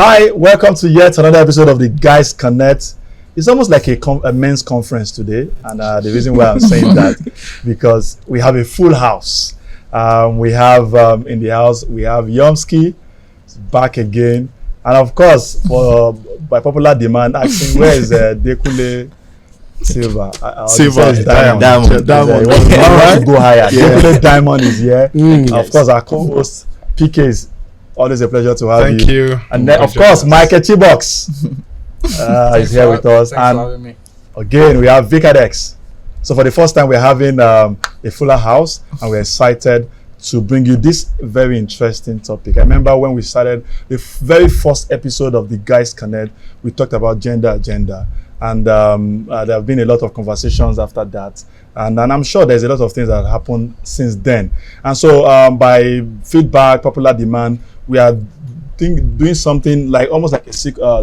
Hi, welcome to yet another episode of the Guys Connect. It's almost like a men's conference today, and the reason why I'm saying that because we have a full house. We have in the house we have Yomski back again, and of course, by popular demand, asking where is Dekule Silver? Silver, Diamond. He wants to go higher. Yeah. Dekule Diamond is here. Of course, our co-host PK is always a pleasure to have you. Thank you. And then, of course, Michael Chibox is here with us. Thanks for having me. Again, we have Vicadex. So for the first time, we're having a fuller house, and we're excited to bring you this very interesting topic. I remember when we started the very first episode of the Guys Connect, we talked about gender agenda. And there have been a lot of conversations after that. And I'm sure there's a lot of things that have happened since then. And so by feedback, popular demand, we are doing something like almost like a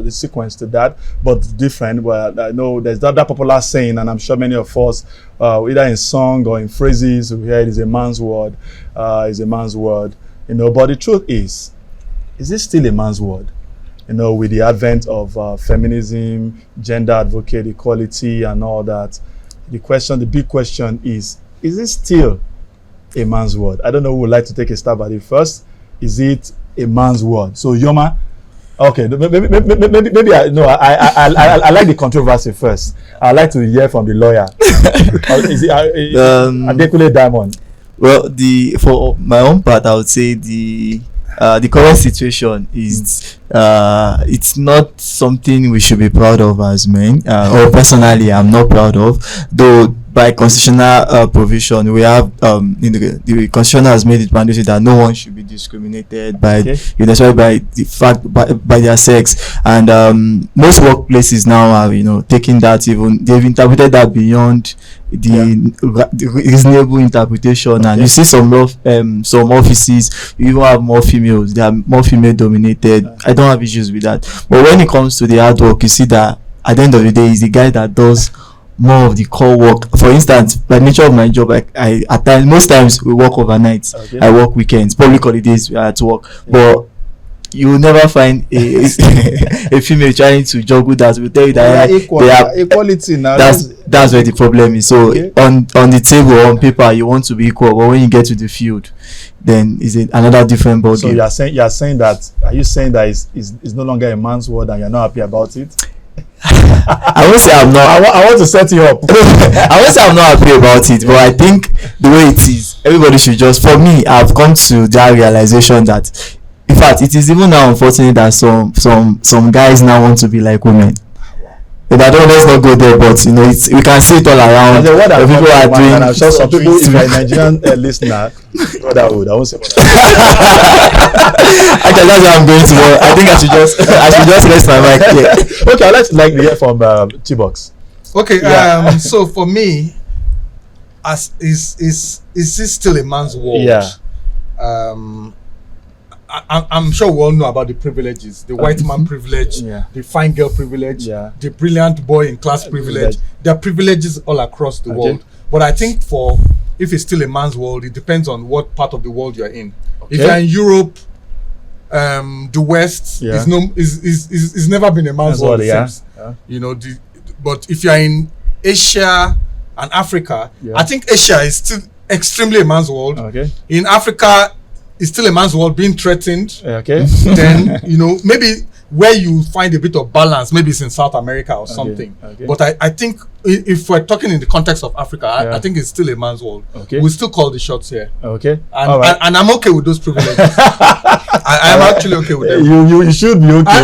sequence to that, but different. But I know there's that popular saying, and I'm sure many of us, either in song or in phrases, we hear it is a man's word, is a man's word. You know, but the truth is it still a man's word? You know, with the advent of feminism, gender advocate, equality, and all that, the big question is it still a man's word? I don't know who would like to take a stab at it first. Is it a man's word? So Yoma, okay, maybe I like the controversy first. I'd like to hear from the lawyer. Is it Adekule Diamond? Well, for my own part, I would say the current situation is it's not something we should be proud of as men, or personally I'm not proud of, though by constitutional provision we have the constitution has made it mandatory that no one should be discriminated by by the fact by their sex, and most workplaces now are taking that, even they've interpreted that beyond the reasonable interpretation, and you see some offices you even have more females, they are more female dominated. I don't have issues with that, but when it comes to the hard work, you see that at the end of the day is the guy that does more of the core work. For instance, by nature of my job, I at times, most times we work overnight. I work weekends, public holidays we are at work, but you will never find a female trying to juggle that. Will tell you that equality now. That's where the problem is. So on the table, on paper, you want to be equal, but when you get to the field, then is it another different ballgame. So you are saying that it's no longer a man's word, and you're not happy about it? I won't say I'm not. I want to set you up. I won't say I'm not happy about it, but I think the way it is, everybody should just. For me, I've come to that realization that, in fact, it is even now unfortunate that some guys now want to be like women. But I don't, let's not go there, but we can see it all around. People are doing. And I'm sure some people, if you're a Nigerian listener, I won't say what actually, that's where I'm going to. I think I should just rest my mic here. Okay, I'd like to hear from Chibox. Okay, so for me, is this still a man's world? Yeah. I'm sure we all know about the privileges, the white man privilege, the fine girl privilege, the brilliant boy in class privilege. There are privileges all across the world. But I think if it's still a man's world, it depends on what part of the world you're in. If you're in Europe, the West is never been a man's world. But if you're in Asia and Africa, I think Asia is still extremely a man's world. In Africa, it's still a man's world being threatened. Then maybe where you find a bit of balance, maybe it's in South America or something. But I think if we're talking in the context of Africa, I think it's still a man's world. We still call the shots here. And I'm okay with those privileges. I am actually okay with them. You should be okay.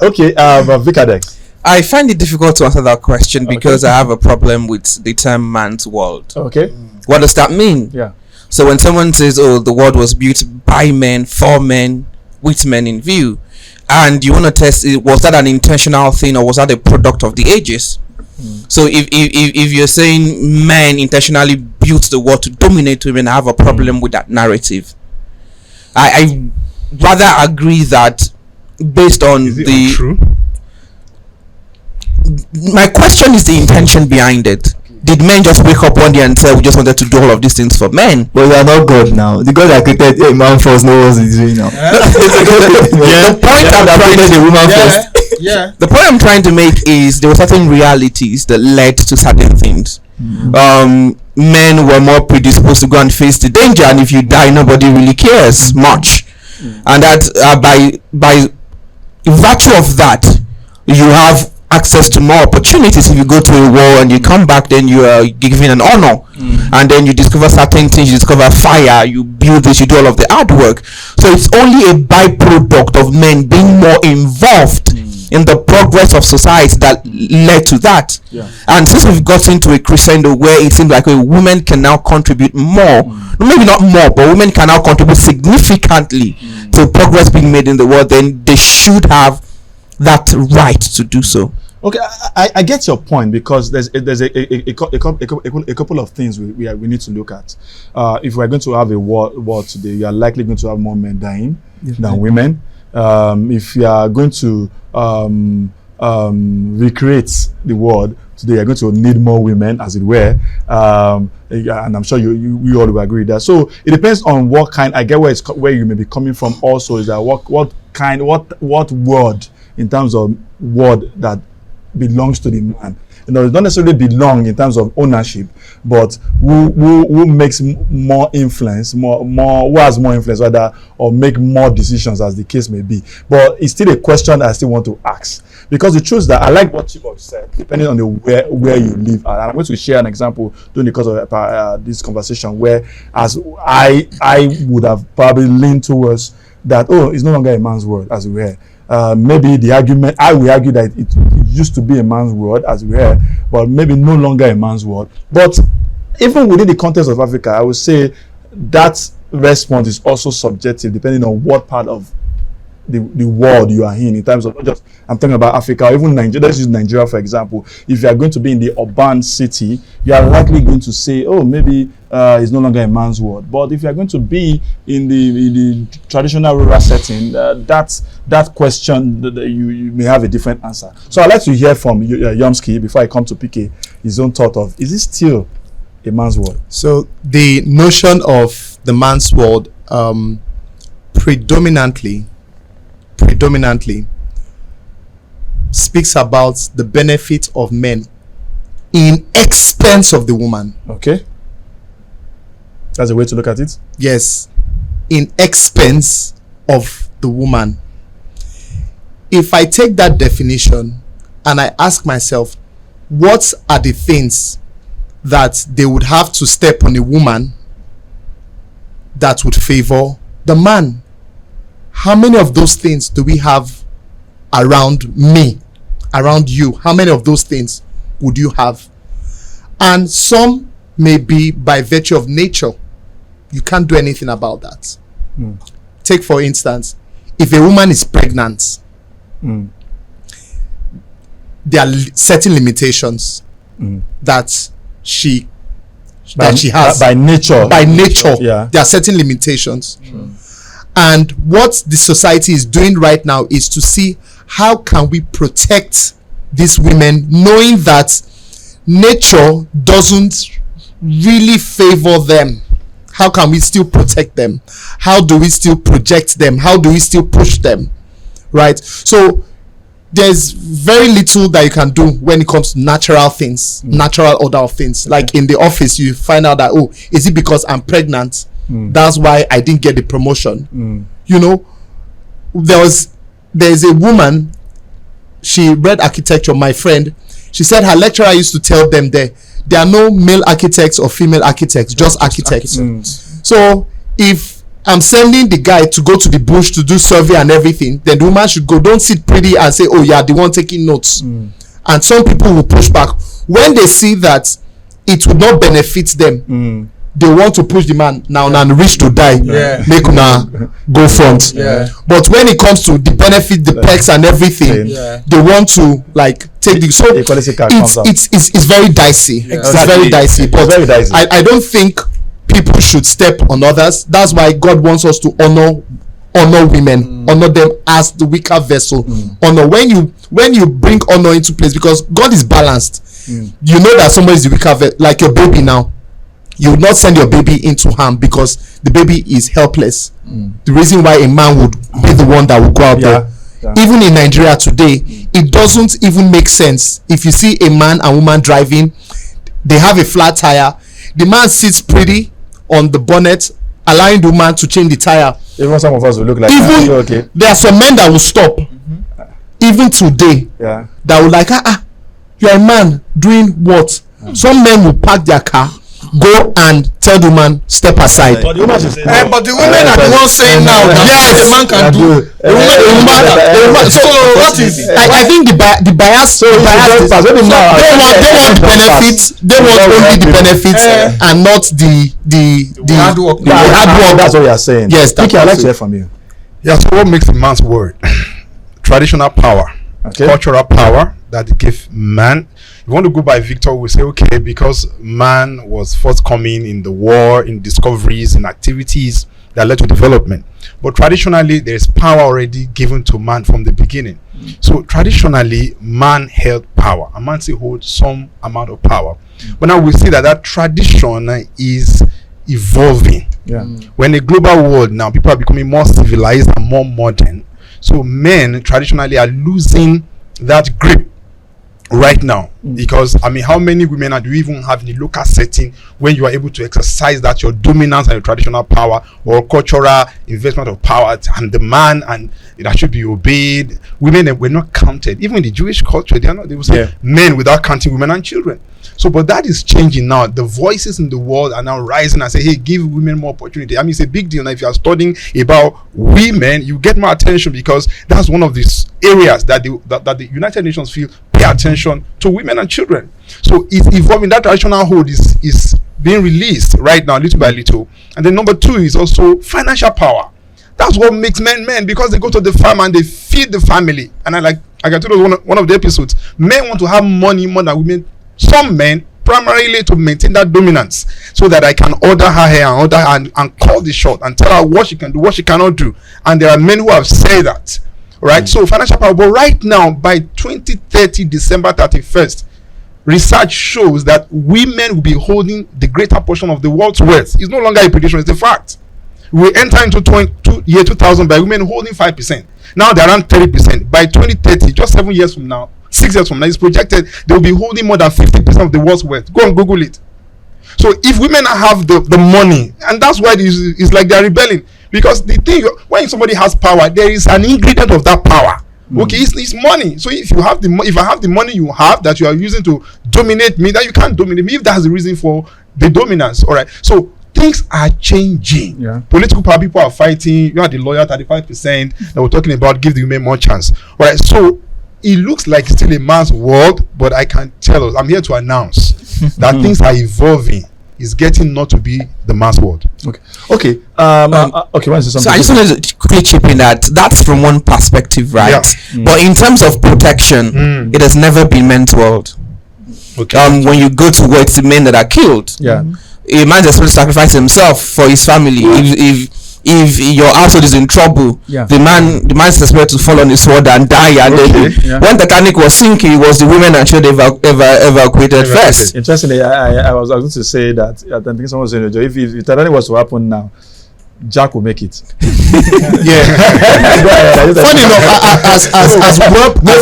Okay, Vicadex. I find it difficult to answer that question because I have a problem with the term man's world. What does that mean? So when someone says, "Oh, the world was built by men, for men, with men in view," and you want to test it, was that an intentional thing or was that a product of the ages? So if you're saying men intentionally built the world to dominate women, I have a problem with that narrative. I rather agree that based on untrue? My question is the intention behind it. did men just wake up one day and say we just wanted to do all of these things for men? But you are not God now. The God that created a man first knows what he's doing now. The point I'm trying to woman first. The point I'm trying to make is there were certain realities that led to certain things. Men were more predisposed to go and face the danger, and if you die, nobody really cares much. And that by virtue of that, you have access to more opportunities. If you go to a war and you come back, then you are given an honor, and then you discover certain things. You discover fire, you build this, you do all of the hard work. So it's only a byproduct of men being more involved in the progress of society that led to that. And since we've got into a crescendo where it seems like women can now contribute more, maybe not more, but women can now contribute significantly to progress being made in the world, then they should have that right to do so. Okay, I get your point, because there's a couple of things we need to look at. If we're going to have a war today, you are likely going to have more men dying than women. If you are going to recreate the world today, you're going to need more women, as it were, and I'm sure you all will agree with that. So it depends on what kind. I get where you may be coming from. Also, is that what word, in terms of word, that belongs to the man. It not necessarily belong in terms of ownership, but who makes more influence, who has more influence, rather, or make more decisions, as the case may be. But it's still a question I still want to ask, because the truth is that I like what Chibok said, depending on the where you live. And I'm going to share an example during the course of this conversation, where as I would have probably leaned towards that, it's no longer a man's word, as we were. Maybe the argument, I will argue that it used to be a man's word, as we heard, but maybe no longer a man's word. But even within the context of Africa, I would say that response is also subjective, depending on what part of the world you are in terms of, not just, I'm talking about Africa, or even Nigeria. Let's use Nigeria, for example. If you are going to be in the urban city, you are likely going to say, maybe it's no longer a man's word. But if you are going to be in the traditional rural setting, that question, you may have a different answer. So I'd like to hear from Yomski before I come to PK his own thought of, is it still a man's word? So the notion of the man's word predominantly speaks about the benefit of men in expense of the woman. Okay, that's a way to look at it. Yes, in expense of the woman. If I take that definition and I ask myself, what are the things that they would have to step on a woman that would favor the man? How many of those things do we have around me, around you? How many of those things would you have? And some may be by virtue of nature. You can't do anything about that. Take, for instance, if a woman is pregnant, there are certain limitations that she has by nature. There are certain limitations. And what the society is doing right now is to see how can we protect these women, knowing that nature doesn't really favor them. How can we still protect them? How do we still project them? How do we still push them? Right? So there's very little that you can do when it comes to natural things, natural order of things. Like in the office, you find out that, is it because I'm pregnant? That's why I didn't get the promotion. You know, there's a woman, she read architecture, my friend. She said her lecturer used to tell them there are no male architects or female architects, just architects. So if I'm sending the guy to go to the bush to do survey and everything, then the woman should go. Don't sit pretty and say, the one taking notes. And some people will push back when they see that it would not benefit them. They want to push the man now and reach to die. Make una go front. But when it comes to the benefit, the perks and everything, they want to take the it's very dicey. It's very dicey. But I don't think people should step on others. That's why God wants us to honor women, honor them as the weaker vessel. Honor when you bring honor into place, because God is balanced. you know that somebody is the weaker like your baby now. You would not send your baby into harm because the baby is helpless. The reason why a man would be the one that would go out there. Even in Nigeria today, it doesn't even make sense. If you see a man and woman driving, they have a flat tire. The man sits pretty on the bonnet, allowing the woman to change the tire. Even some of us will look like even okay. There are some men that will stop. Even today, that will like, you're a man doing what? Some men will park their car, go and tell the man step aside. But the women are the ones saying now that the man can do. So what is? I think the bias. They want benefits. They want only the benefits and not the hard work. The hard work. That's what you are saying. Yes, I'd like to hear from you. Yeah. So what makes a man's word? Traditional power, cultural power that give man. If you want to go by Victor, we say okay, because man was forthcoming in the war, in discoveries, in activities that led to development. But traditionally, there is power already given to man from the beginning. So traditionally, man held power. A man still holds some amount of power. But now we see that tradition is evolving. When the global world now, people are becoming more civilized and more modern. So men traditionally are losing that grip right now, because how many women do you even have in the local setting when you are able to exercise that your dominance and your traditional power or cultural investment of power and the man, and that should be obeyed? Women were not counted. Even in the Jewish culture, they will say men without counting women and children. So, but that is changing now. The voices in the world are now rising and say, hey, give women more opportunity. It's a big deal. Now, if you are studying about women, you get more attention, because that's one of these areas that the United Nations feel pay attention to women and children. So it's evolving. That traditional hold is being released right now, little by little. And then number two is also financial power. That's what makes men, because they go to the farm and they feed the family. And I told you one of the episodes, men want to have money more than women. Some men primarily to maintain that dominance, so that I can order her hair and call the shot and tell her what she can do, what she cannot do. And there are men who have said that, right? So financial power. But right now, by 2030, December 31st, research shows that women will be holding the greater portion of the world's wealth. It's no longer a prediction, it's a fact. We enter into year 2000 by women holding 5%. Now they're around 30%. By 2030, just 7 years from now, 6 years from now, it's projected they will be holding more than 50% of the world's wealth. Go and Google it. So if women have the money, and that's why it's like they're rebelling, because the thing, when somebody has power, there is an ingredient of that power. Okay, it's money. So if I have the money you have that you are using to dominate me, then you can't dominate me if that's the reason for the dominance. All right. So things are changing. Political power, people are fighting. You are the lawyer, 35% that we're talking about, give the women more chance. All right. So it looks like it's still a man's world, but I can tell us, I'm here to announce that things are evolving. It's getting not to be the man's world. Okay. Okay. So I just wanted to quickly chip in that's from one perspective, right? But in terms of protection, it has never been men's world. Okay. When you go to war, it's the men that are killed. A man is supposed to sacrifice himself for his family. If your household is in trouble, the man is expected to fall on his sword and die. And then when the Titanic was sinking, it was the women and children evacuated first. Interestingly, I was going to say that I think someone was saying, if the Titanic was to happen now, Jack will make it. Funny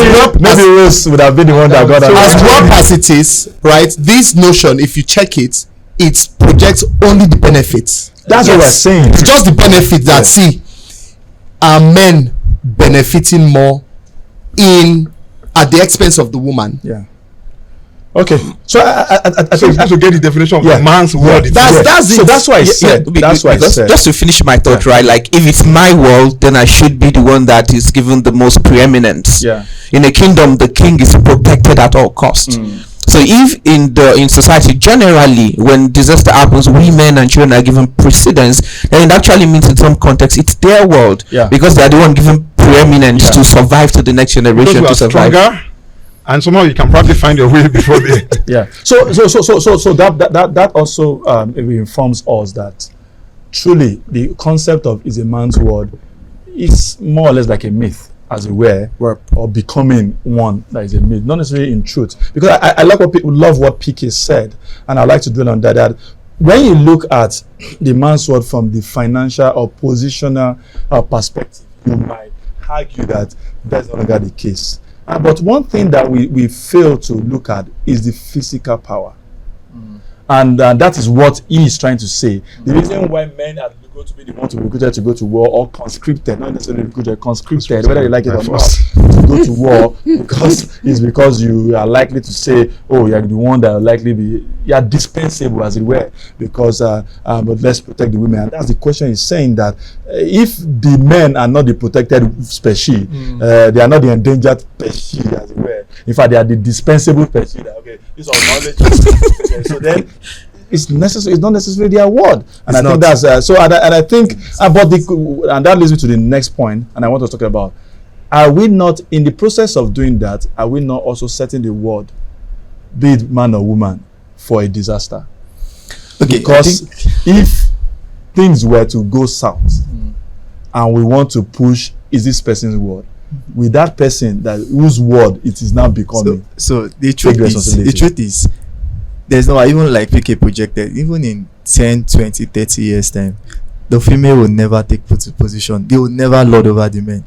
enough, maybe Rose would have been the one that got out. As warped as it is, right? This notion, if you check it, it projects only the benefits. That's what we're saying. It's just the benefit that see, are men benefiting more at the expense of the woman? Okay, so I think to get the definition of man's word. That's it. So that's why I said. That's why I said. Just to finish my thought, right? Like, if it's my world, then I should be the one that is given the most preeminence. In a kingdom, the king is protected at all costs. So if in society generally, when disaster happens, women and children are given precedence, then it actually means in some context it's their world, because they are the one given preeminence to survive to the next generation, to survive. Stronger, and somehow you can probably find your way before the So that also informs us that truly the concept of is a man's world is more or less like a myth. as it were, or becoming one that is a myth, not necessarily in truth. Because I like what people love what PK said, and I'd like to dwell on that when you look at the man's word from the financial or positional perspective, you might argue that that's no longer the case. But one thing that we fail to look at is the physical power. And that is what he is trying to say. The reason why men are going to be the one to be recruited to go to war, or conscripted, not necessarily recruited, conscripted, whether you like it or not, to go to war, because you are likely to say, oh, you're the one that will likely be, you're dispensable, as it were, because but let's protect the women. And that's the question. Is saying that if the men are not the protected species, they are not the endangered species, as it were. In fact, they are the dispensable species. Okay, this is knowledge. So then it's necessary. It's not necessarily their word, and I think that's so. And I think about and that leads me to the next point, and I want to talk about: are we not in the process of doing that? Are we not also setting the word, be it man or woman, for a disaster? Okay, because if things were to go south, and we want to push, is this person's word? With that person whose word it is now becoming. So the truth is, there's no, even like PK projected, even in 10, 20, 30 years time, the female will never take position. They will never lord over the men,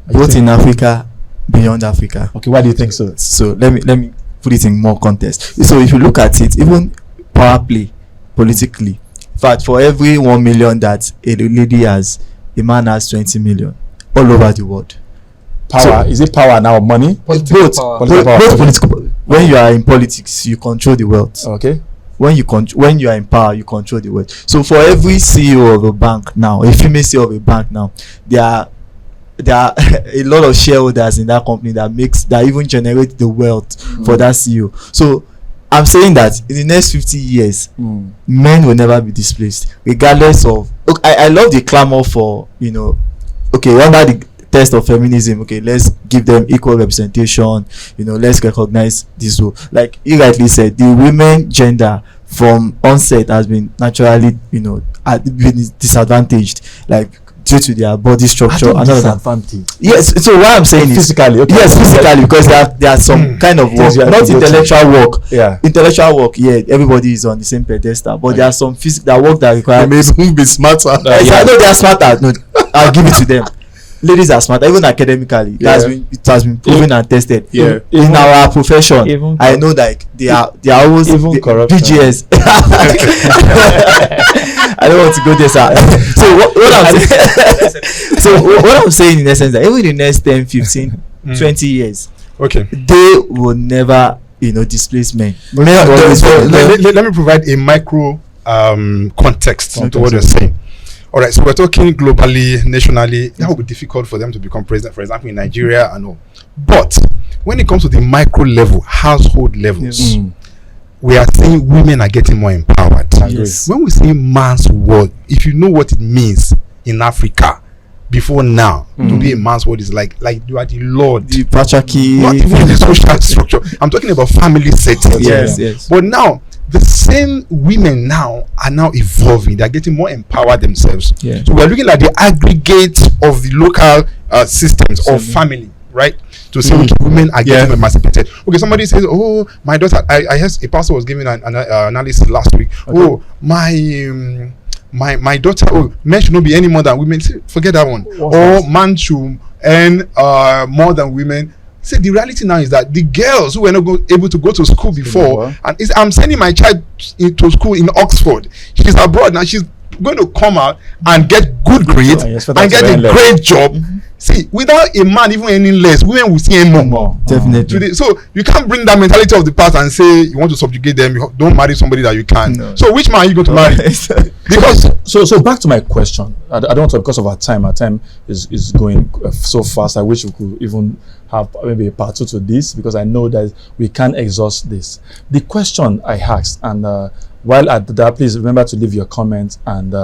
both in Africa, beyond Africa. Okay, why do you think so? So let me put it in more context. So if you look at it, even power play politically, in fact, for every 1 million that a lady has, a man has 20 million all over the world. Power, so, is it power now, money? Both political. When you are in politics, you control the wealth. Okay. When you are in power, you control the wealth. So for every CEO of a bank now, a female CEO of a bank now, there are a lot of shareholders in that company that even generate the wealth for that CEO. So I'm saying that in the next 50 years, men will never be displaced, regardless of. Look, I love the clamor for, okay, under the test of feminism, okay, let's give them equal representation, let's recognize this role. Like he rightly said, the women gender from onset has been naturally been disadvantaged, like due to their body structure. Disadvantage. Yes, so what I'm saying is physically, okay. Yes, physically, because there are some kind of work, not intellectual work. Yeah, intellectual work, everybody is on the same pedestal, but there are some physical work that require be smarter. I know they are smarter. No, I'll give it to them. Ladies are smart, even academically. It has been proven and tested. Yeah. In our profession, I know that they are always even corruption. BGS. I don't want to go there, sir. So what I'm saying in essence, that even in the next 10, 15, 20 years, okay, they will never, displace men. Let me provide a micro context to what you're saying. All right, so we're talking globally, nationally. That would be difficult for them to become president, for example, in Nigeria and all. But when it comes to the micro level, household levels, we are saying women are getting more empowered. Yes. When we say man's word, if you know what it means in Africa, before now, to be a man's word is like you are the Lord. The patriarchy. Not even the social structure. I'm talking about family settings. Yes. But now, the same women now are now evolving. They are getting more empowered themselves. Yeah. So we are looking at the aggregate of the local systems of family, right? To say women are getting emancipated. Okay, somebody says, "Oh, my daughter." I heard a pastor was giving an analysis last week. Okay. Oh, my daughter. Oh, men should not be any more than women. Say, forget that one. Man should earn more than women. See, the reality now is that the girls who were not able to go to school before, and I'm sending my child to school in Oxford. She's abroad now. She's going to come out and get good grades and get a great job. See, without a man even earning less, women will see earn more. Definitely. Today, so you can't bring that mentality of the past and say you want to subjugate them. You don't marry somebody that you can. No. So which man are you going to marry? Because so back to my question. I don't want to, because of our time. Our time is going so fast. I wish we could even have maybe a part 2 to this, because I know that we can't exhaust this. The question I asked, and while at that, please remember to leave your comments and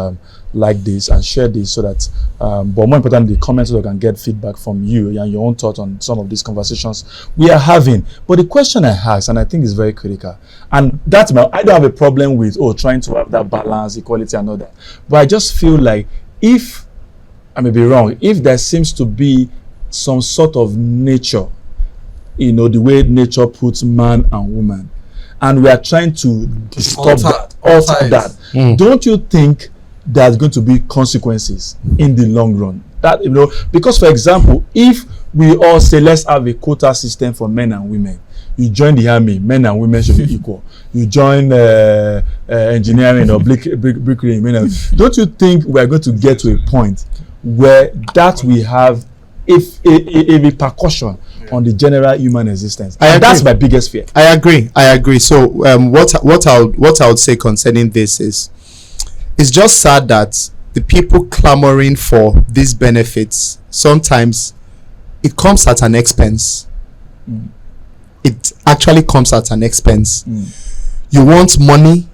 like this and share this, so that but more importantly, the comments, so I can get feedback from you and your own thoughts on some of these conversations we are having. But the question I asked, and I think is very critical, and I don't have a problem with trying to have that balance, equality and all that, but I just feel like, if I may be wrong, if there seems to be some sort of nature, the way nature puts man and woman, and we are trying to alter that. Don't you think there's going to be consequences in the long run? That, because, for example, if we all say let's have a quota system for men and women, you join the army, men and women should be equal. You join engineering or bricklaying, don't you think we are going to get to a point where that we have a repercussion on the general human existence? And that's my biggest fear. I agree. So what I would say concerning this is, it's just sad that the people clamoring for these benefits, sometimes it comes at an expense. It actually comes at an expense. You want money,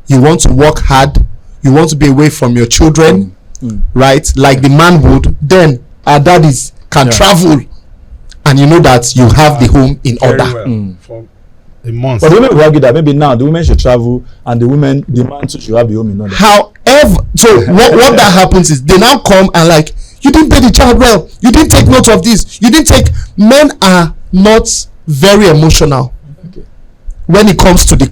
you want to work hard, you want to be away from your children, right? Like the man would. Then our daddies can travel, and you know that you have the home in order. For a month. But the women will argue that maybe now the women should travel and the man too should have the home in order. However, so what that happens is they now come and like, you didn't pay the child well, you didn't take note of this, you didn't take. Men are not very emotional when it comes to the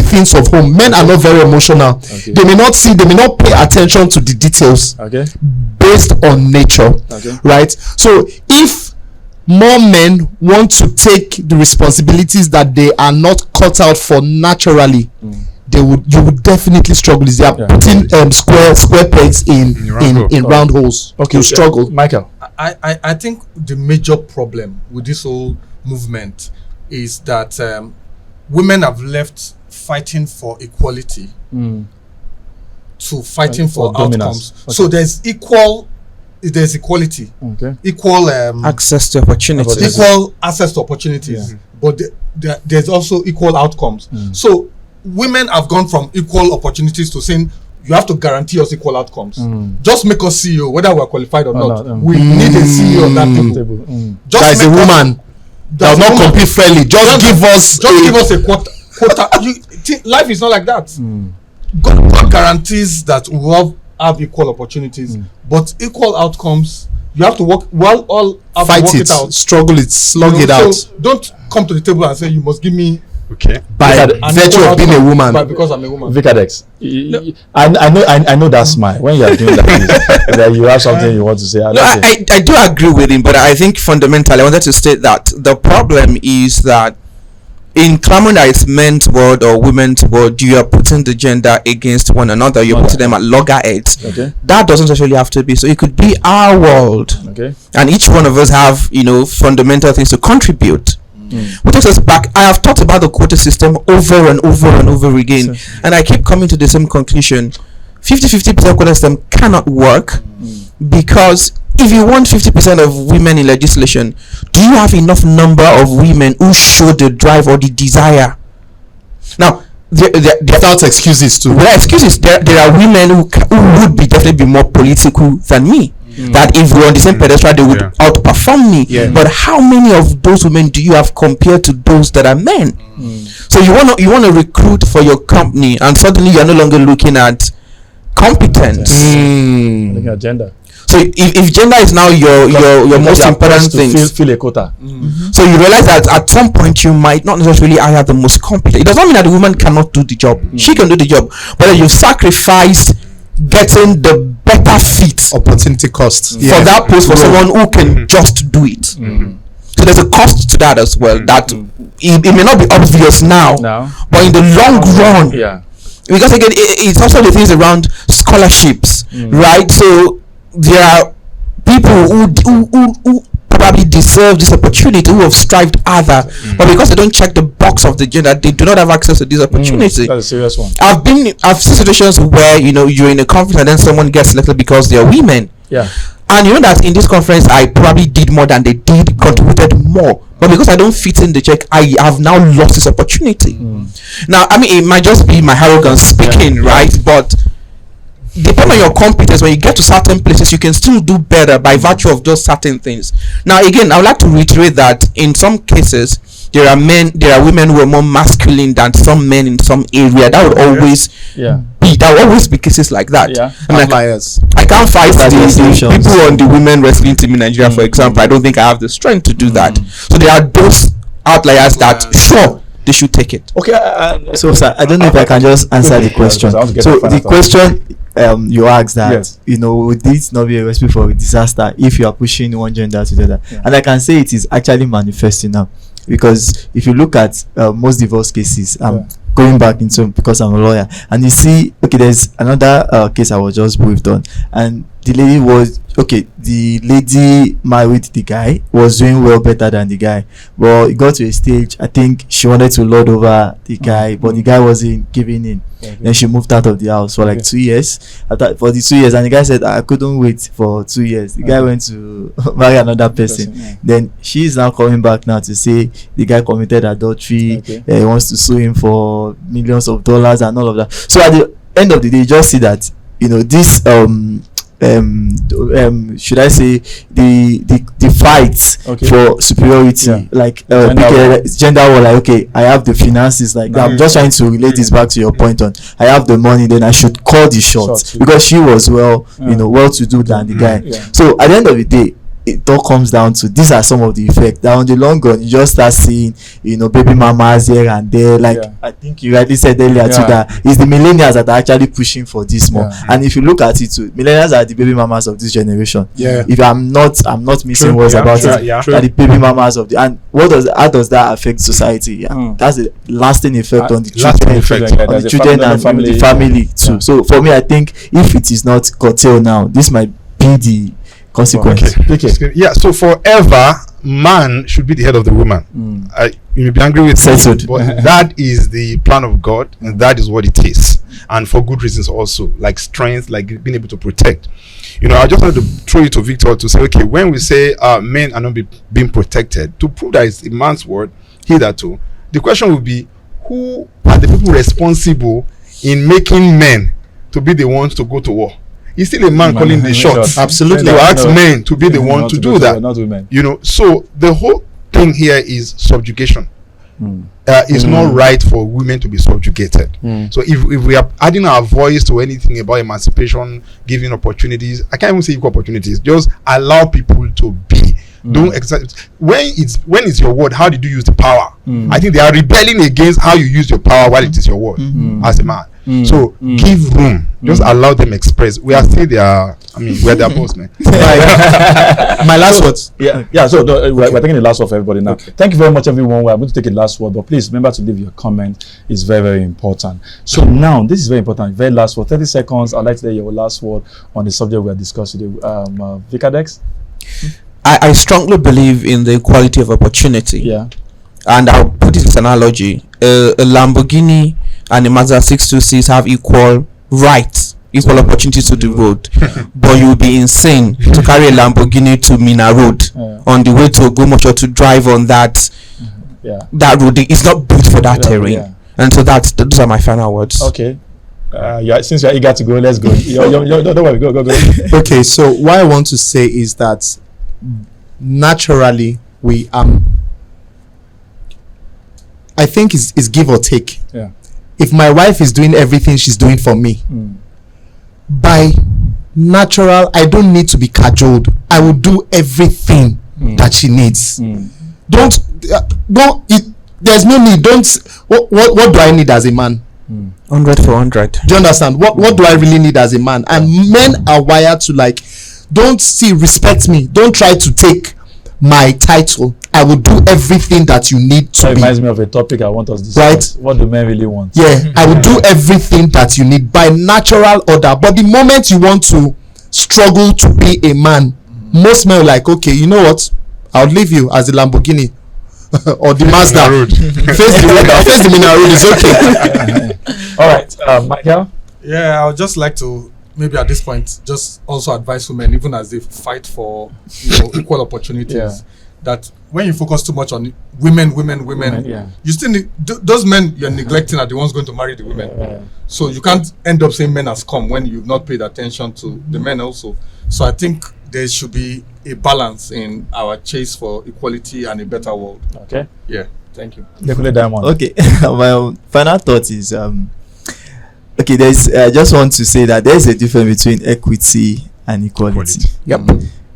things of home. Men are not very emotional. They may not pay attention to the details based on nature, right? So if more men want to take the responsibilities that they are not cut out for naturally, you would definitely struggle. They are putting square pegs in round holes. You struggle. Michael, I think the major problem with this whole movement is that women have left fighting for equality to fighting for outcomes. So there's equality, equal access to opportunities, equal access to opportunities, but there's also equal outcomes. So women have gone from equal opportunities to saying you have to guarantee us equal outcomes. Just make us CEO, whether we're qualified or not. We need a CEO of that table. Just a woman that will not compete fairly. Just give us a quota. Life is not like that. God guarantees that we will have equal opportunities, but equal outcomes. You have to work fight work it out, struggle it, slug it out. So don't come to the table and say you must give me by virtue of being a woman, because I'm a woman. Vicadex, I know that smile when you are doing that you have something you want to say. I do agree with him, but I think fundamentally I wanted to state that the problem is that in clamoring that it's men's world or women's world, you are putting the gender against one another. You're putting them at loggerheads. That doesn't actually have to be. So it could be our world, and each one of us have fundamental things to contribute. Which takes us back. I have talked about the quota system over and over and over again, and I keep coming to the same conclusion. 50% quota system cannot work because if you want 50% of women in legislation, do you have enough number of women who show the drive or the desire? Now, without excuses too. Without excuses, there are women who would definitely be more political than me. That if we're on the same pedestal, they would outperform me. But how many of those women do you have compared to those that are men? So you want to recruit for your company, and suddenly you're no longer looking at competence. Looking at gender. So if gender is now your most important thing, fill a quota. So you realize that at some point you might not necessarily hire the most competent. It does not mean that the woman cannot do the job. She can do the job, but you sacrificed getting the better fit opportunity cost for that post for someone who can just do it. So there's a cost to that as well. That it may not be obvious now, but in the long run, because again it's also the things around scholarships, right? So there are people who probably deserve this opportunity, who have strived harder, but because they don't check the box of the gender, they do not have access to this opportunity. That's a serious one. I've seen situations where you're in a conference and then someone gets selected because they're women. And you know that in this conference I probably did more than they did, contributed more, but because I don't fit in the check, I have now lost this opportunity. Now, I mean, it might just be my arrogance speaking, right? But depending on your competence, when you get to certain places, you can still do better by virtue of just certain things. Now, again, I would like to reiterate that in some cases, there are women who are more masculine than some men in some area. That would always there will always be cases like that. I can't fight the people on the women wrestling team in Nigeria, for example. I don't think I have the strength to do that. So there are those outliers that sure they should take it. Okay. So sir, I don't know if I can just answer the question. So the question you asked that would this not be a recipe for a disaster if you are pushing one gender to the other? And I can say it is actually manifesting now, because if you look at most divorce cases, going back into, because I'm a lawyer, and you see, okay, there's another case I was just briefed on, and the lady married the guy, was doing well, better than the guy, but it got to a stage, I think she wanted to lord over the guy, but the guy wasn't giving in. Then she moved out of the house for like 2 years. For the 2 years, and the guy said, I couldn't wait for 2 years. The guy went to marry another person. Then she's now coming back now to say the guy committed adultery. He wants to sue him for millions of dollars and all of that. So at the end of the day, you just see that this should I say the fights for superiority, like gender war, like, okay, I have the finances, like I'm just trying to relate this back to your point on, I have the money, then I should call the shots because she was well to do than the guy. So at the end of the day, it all comes down to, these are some of the effects that on the long run you just start seeing baby mamas here and there, like I think you rightly said earlier too, that it's the millennials that are actually pushing for this more. And if you look at it too, millennials are the baby mamas of this generation. If I'm not missing words about it, are the baby mamas of the, and how does that affect society? That's the lasting effect on the children, and the family too. So for me, I think if it is not curtailed now, this might be the consequence. So forever man should be the head of the woman. You may be angry with me, but that is the plan of God, and that is what it is, and for good reasons also, like strength, like being able to protect. I just wanted to throw it to Victor to say, okay, when we say men are not being protected, to prove that it's a man's word hitherto, the question will be, who are the people responsible in making men to be the ones to go to war? He's still a man calling the shots. Absolutely. You ask men to be the one to do that. Not women. So the whole thing here is subjugation. It's not right for women to be subjugated. So if we are adding our voice to anything about emancipation, giving opportunities, I can't even say equal opportunities, just allow people to be. Don't accept when it's your word. How did you use the power? I think they are rebelling against how you use your power while it is your word as a man. So give room, just allow them express. We are still there. We're their boss, man. My last words. So we're taking the last word for everybody now. Thank you very much, everyone. We're going to take the last word, but please remember to leave your comment. It's very, very important. So now, this is very important. Very last word. 30 seconds. I'd like to hear your last word on the subject we are discussing today. Vicadex. I strongly believe in the equality of opportunity. And I'll put it as an analogy. A Lamborghini and a Mazda 626 have equal rights, equal opportunities to the road. But you will be insane to carry a Lamborghini to Mina Road on the way to Ogbomoso to drive on that that road. It's not built for that terrain. And so those are my final words. Okay. Since you're eager to go, let's go. Don't worry, go. Okay, so what I want to say is that naturally we I think it's give or take. If my wife is doing everything she's doing for me, by natural, I don't need to be cajoled. I will do everything that she needs. There's no need. What do I need as a man? 100 for 100. Do you understand? What do I really need as a man? And men are wired to respect me. Don't try to take my title. I will do everything that you need to. That reminds me of a topic I want us to discuss. Right? What do men really want? I will do everything that you need by natural order. But the moment you want to struggle to be a man, most men are like, okay, you know what? I'll leave you as the Lamborghini or the Mazda. Face the Mina Road is okay. All right, Michael. I would just like to maybe at this point just also advise women, even as they fight for equal opportunities, that when you focus too much on women, you still need those men you're neglecting are the ones going to marry the women. So you can't end up saying men has come when you've not paid attention to the men also. So I think there should be a balance in our chase for equality and a better world. Okay. Thank Thank you. Diamond. Okay, my final thought is okay. There's I just want to say that there's a difference between equity and equality. Yep.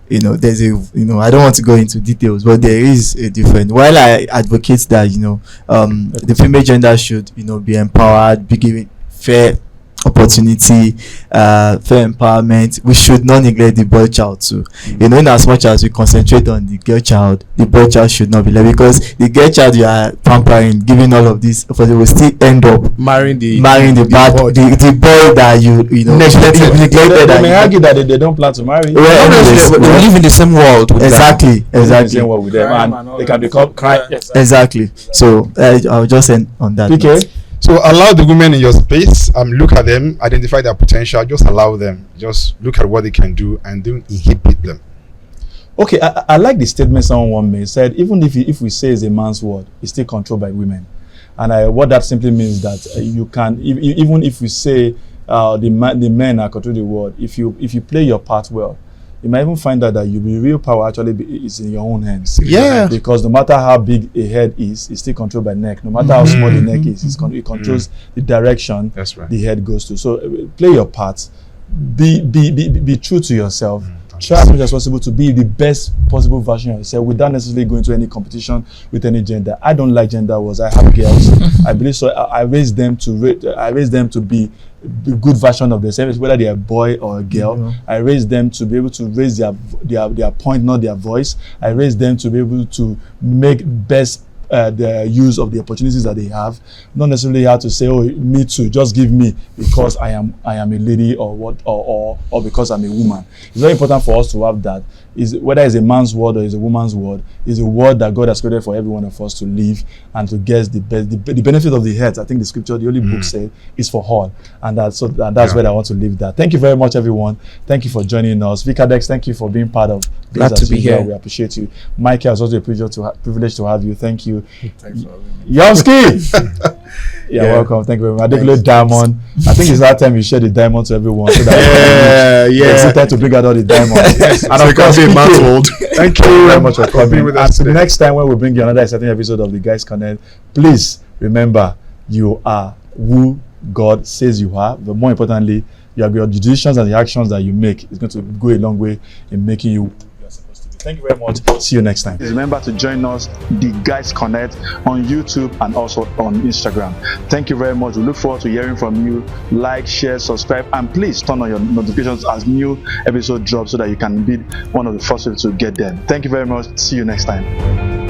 You know, there's a I don't want to go into details, but there is a difference. While I advocate that the female gender should be empowered, be given fair opportunity, fair empowerment, we should not neglect the boy child too. In as much as we concentrate on the girl child, the boy child should not be left, because the girl child you are pampering, giving all of this, but they will still end up marrying the boy that you neglected. They may argue that they don't plan to marry. They live in the same world with exactly the same world with them, and they can become exactly. So I'll just end on that. Okay. So allow the women in your space, look at them, identify their potential, just allow them, just look at what they can do and don't inhibit them. Okay, I like the statement someone made. Said even if we say it's a man's word, it's still controlled by women. And what that simply means that you can, even if we say the men are controlling the world, if you play your part well, you might even find out that the real power actually is in your own hands. Yeah. Because no matter how big a head is, it's still controlled by neck. No matter how small the neck is, it controls the direction the head goes to. So play your part. Be true to yourself. Try as much as possible to be the best possible version of yourself without necessarily going to any competition with any gender. I don't like gender wars. I have girls. I believe so. I raise them to be a good version of themselves, whether they are a boy or a girl. I raise them to be able to raise their point, not their voice. I raise them to be able to make best the use of the opportunities that they have, not necessarily have to say, oh, me too, just give me because I am a lady or because I'm a woman. It's very important for us to have that. Is whether it's a man's word or it's a woman's word, is a word that God has created for every one of us to live and to get the best. The benefit of the head, I think the scripture, the Holy Book said, is for all, and that's where I want to leave that. Thank you very much, everyone. Thank you for joining us. Vikadex, thank you for being part of. Glad to be here. We appreciate you. Michael, it's also a privilege to have you. Thank you. Thanks for having me. Yomski! Yeah, welcome. Thank you very much. Adekunle Diamond. I think it's that time you share the diamond to everyone. So that excited to bring out all the diamonds. And of course, thank you very much for coming with us. And next time when we bring you another exciting episode of the Guys Connect, please remember you are who God says you are. But more importantly, your decisions and the actions that you make is going to go a long way in making you. Thank you very much. See you next time. Please remember to join us, The Guys Connect, on YouTube and also on Instagram. Thank you very much. We look forward to hearing from you. Like, share, subscribe, and please turn on your notifications as new episode drops so that you can be one of the first people to get them. Thank you very much. See you next time.